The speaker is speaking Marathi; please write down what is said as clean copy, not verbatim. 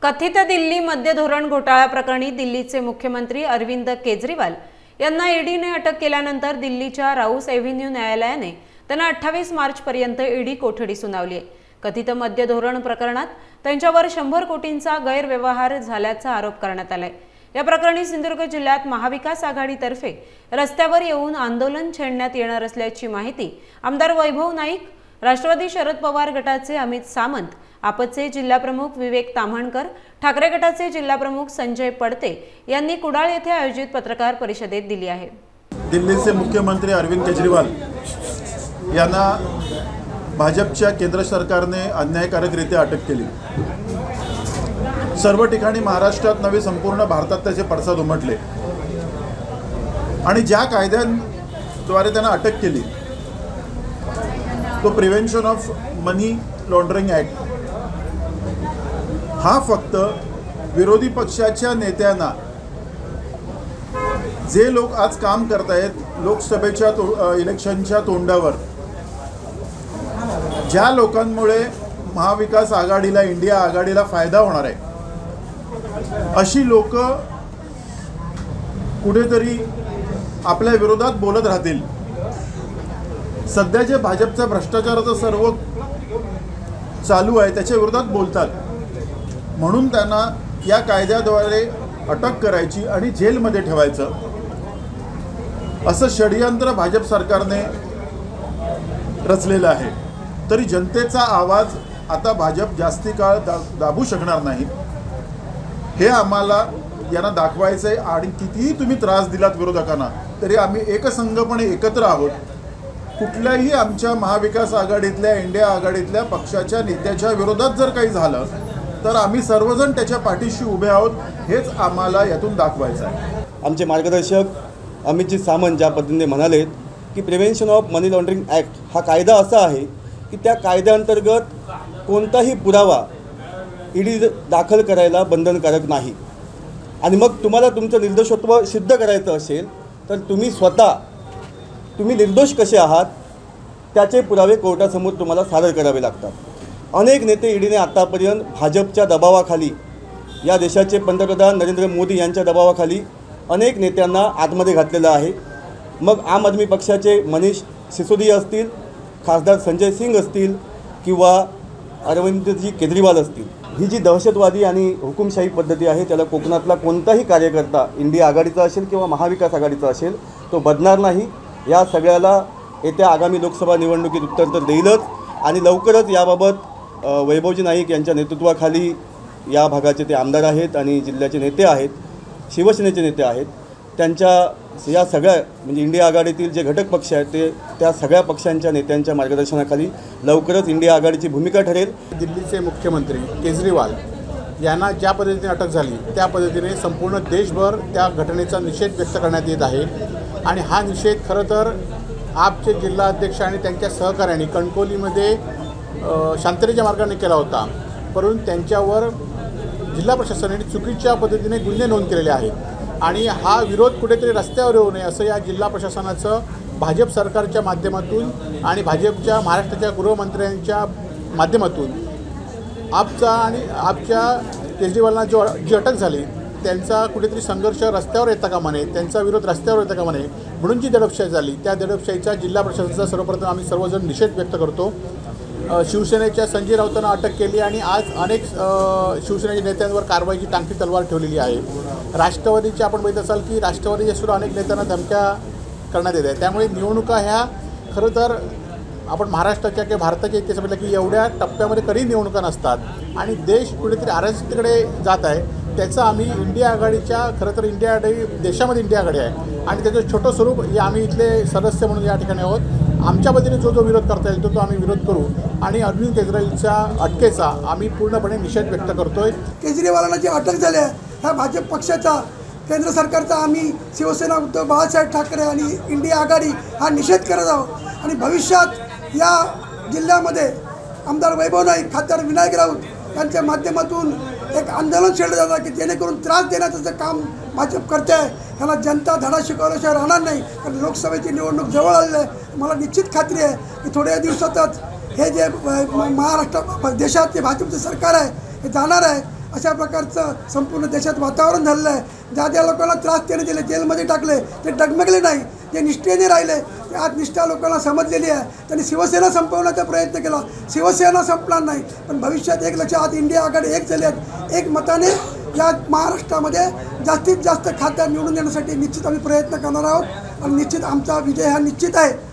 कथित दिल्ली मद्य धोरण घोटाळा प्रकरणी दिल्लीचे मुख्यमंत्री अरविंद केजरीवाल यांना ईडीने अटक केल्यानंतर दिल्लीच्या राऊस एव्हेन्यू न्यायालयाने त्यांना 28 मार्च पर्यंत ईडी कोठडी सुनावली आहे। कथित मद्य धोरण प्रकरणात त्यांच्यावर 100 कोटींचा गैरव्यवहार झाल्याचा आरोप करण्यात आलाय। या प्रकरणी सिंधुदुर्ग जिल्ह्यात महाविकास आघाडीतर्फे रस्त्यावर येऊन आंदोलन छेडण्यात येणार असल्याची माहिती आमदार वैभव नाईक, राष्ट्रवादी शरद पवार गटाचे अमित सामंत, आपचे जिल्हाप्रमुख विवेक ताम्हणकर, ठाकरे गटाचे जिल्हाप्रमुख संजय पडते यांनी कुडाळ येथे आयोजित पत्रकार परिषदेत दिली आहे। दिल्लीचे मुख्यमंत्री अरविंद केजरीवाल यांना भाजपच्या केंद्र सरकारने अन्यायकारकरित्या अटक केली। सर्व ठिकाणी महाराष्ट्रात नव्हे संपूर्ण भारतात त्याचे पडसाद उमटले आणि ज्या कायद्यांद्वारे त्यांना अटक केली तो prevention of money laundering act हा फक्त विरोधी पक्षाच्या नेत्यांना, जे लोक आज काम करतायत लोकसभेच्या इलेक्शनच्या तोंडावर, ज्या लोकांमुळे महाविकास आघाडीला, इंडिया आघाडीला फायदा होणार आहे, अशी लोक कुठेतरी आपल्या विरोधात बोलत राहतील। सध्या जे भाजपचा भ्रष्टाचाराचं सर्व चालू आहे त्याच्या विरोधात बोलतात, म्हणून त्यांना या कायद्याद्वारे अटक करायची आणि जेलमध्ये ठेवायचं असं षडयंत्र भाजप सरकारने रचलेलं आहे। तरी जनतेचा आवाज आता भाजप जास्ती काळ दाबू शकणार नाही, हे आम्हाला यांना दाखवायचं आहे। आणि कितीही तुम्ही त्रास दिलात विरोधकांना तरी आम्ही एकसंघपणे एकत्र आहोत। कुठल्याही आमच्या महाविकास आघाडीतल्या, इंडिया आघाडीतल्या पक्षाच्या नेत्याच्या विरोधात जर काही झालं तर आम्ही सर्वजण त्याच्या पाठीशी उभे आहोत, हेच आम्हाला यातून दाखवायचं आहे। आमचे मार्गदर्शक अमितजी सामंत ज्या पद्धतीने म्हणालेत की prevention of money laundering act हा कायदा असा आहे की त्या कायद्याअंतर्गत कोणताही पुरावा ईडी दाखल करायला बंधनकारक नाही। आणि मग तुम्हाला तुमचं निर्दोषत्व सिद्ध करायचं असेल तर तुम्ही निर्दोष कसे आहात त्याचे पुरावे कोर्टासमोर तुम्हाला सादर करावे लागतात। अनेक नेते ईडीने आतापर्यंत भाजपच्या दबावाखाली, या देशाचे पंतप्रधान नरेंद्र मोदी यांच्या दबावाखाली अनेक नेत्यांना आतमध्ये घातलेलं आहे। मग आम आदमी पक्षाचे मनीष सिसोदिया असतील, खासदार संजय सिंग असतील किंवा अरविंदजी केजरीवाल असतील, ही जी दहशतवादी आणि हुकुमशाही पद्धती आहे त्याला कोकणातला कोणताही कार्यकर्ता, इंडिया आघाडीचा असेल किंवा महाविकास आघाडीचा असेल, तो बदणार नाही। या सगळ्याला येत्या आगामी लोकसभा निवडणुकीत उत्तर तर देईलच। आणि लवकरच याबाबत वैभवजी नाईक यांच्या नेतृत्वाखाली या भागाचे ते आमदार आहेत आणि जिल्ह्याचे नेते आहेत, शिवसेनेचे नेते आहेत, त्यांच्या या सगळ्या म्हणजे इंडिया आघाडीतील जे घटक पक्ष आहेत ते त्या सगळ्या पक्षांच्या नेत्यांच्या मार्गदर्शनाखाली लवकरच इंडिया आघाडीची भूमिका ठरेल। दिल्लीचे मुख्यमंत्री केजरीवाल यांना ज्या पद्धतीने अटक झाली त्या पद्धतीने संपूर्ण देशभर त्या घटनेचा निषेध व्यक्त करण्यात येत आहे। आणि हा निषेध खरं तर आपचे जिल्हाध्यक्ष आणि त्यांच्या सहकाऱ्यांनी कणकवलीमध्ये शांततेच्या मार्गाने केला होता, परंतु त्यांच्यावर जिल्हा प्रशासनाने चुकीच्या पद्धतीने गुन्हे नोंद केलेले आहेत। आणि हा विरोध कुठेतरी रस्त्यावर येऊ नये असं या जिल्हा प्रशासनाचं भाजप सरकारच्या माध्यमातून आणि भाजपच्या महाराष्ट्राच्या गृहमंत्र्यांच्या माध्यमातून आपच्या केजरीवालांना जी अटक झाली त्यांचा कुठेतरी संघर्ष रस्त्यावर येता कामा नये, त्यांचा विरोध रस्त्यावर येता कामा नये म्हणून जी दडपशाही झाली त्या दडपशाहीचा जिल्हा प्रशासनाचा सर्वप्रथम आम्ही सर्वजण निषेध व्यक्त करतो। शिवसेनेच्या संजय राऊतांना अटक केली आणि आज अनेक शिवसेनेच्या नेत्यांवर कारवाईची टांगती तलवार ठेवलेली आहे। राष्ट्रवादीचे आपण बघित असाल की राष्ट्रवादीच्या सुद्धा अनेक नेत्यांना धमक्या करण्यात येत आहे। त्यामुळे निवडणुका ह्या खरं तर आपण महाराष्ट्राच्या किंवा भारताच्या इतिहासात बघितलं की एवढ्या टप्प्यामध्ये कधी निवडणुका नसतात आणि देश कुठेतरी अराजकतेकडे जात आहे। त्याचं आम्ही इंडिया आघाडीच्या खरं तर इंडिया आघाडी देशामध्ये इंडिया आघाडी आहे आणि त्याचं छोटं स्वरूप हे आम्ही इथले सदस्य म्हणून या ठिकाणी आहोत। आमच्या पद्धतीने जो विरोध करता येईल तो आम्ही विरोध करू आणि अरविंद केजरीवालच्या अटकेचा आम्ही पूर्णपणे निषेध व्यक्त करतोय। केजरीवालांना जी अटक झाली आहे ह्या भाजप पक्षाचा, केंद्र सरकारचा आम्ही शिवसेना, उद्धव बाळासाहेब ठाकरे आणि इंडिया आघाडी हा निषेध करत आहोत। आणि भविष्यात या जिल्ह्यामध्ये आमदार वैभव नाईक, खासदार विनायक राऊत यांच्या माध्यमातून एक आंदोलन छेडलं जातं की जेणेकरून त्रास देण्याचं काम भाजप करते आहे। ह्याला जनता धडा शिकवल्याशिवाय राहणार नाही, कारण लोकसभेची निवडणूक जवळ आलेली आहे। मला निश्चित खात्री आहे की थोड्या दिवसातच हे जे महाराष्ट्र देशात जे भाजपचं सरकार आहे हे जाणार आहे अशा प्रकारचं संपूर्ण देशात वातावरण झालेलं आहे. ज्या लोकांना त्रास त्याने दिले, जेलमध्ये टाकले, ते डगमगले नाही, जे निष्ठेने राहिले, ते आज निष्ठा लोकांना समजलेली आहे. त्यांनी शिवसेना संपवण्याचा प्रयत्न केला, शिवसेना संपणार नाही. पण भविष्यात एक लक्षात, आज इंडिया आघाडी एक झाली आहेत, एक मताने या महाराष्ट्रामध्ये जास्तीत जास्त खासदार निवडून देण्यासाठी निश्चित आम्ही प्रयत्न करणार आहोत आणि निश्चित आमचा विजय हा निश्चित आहे.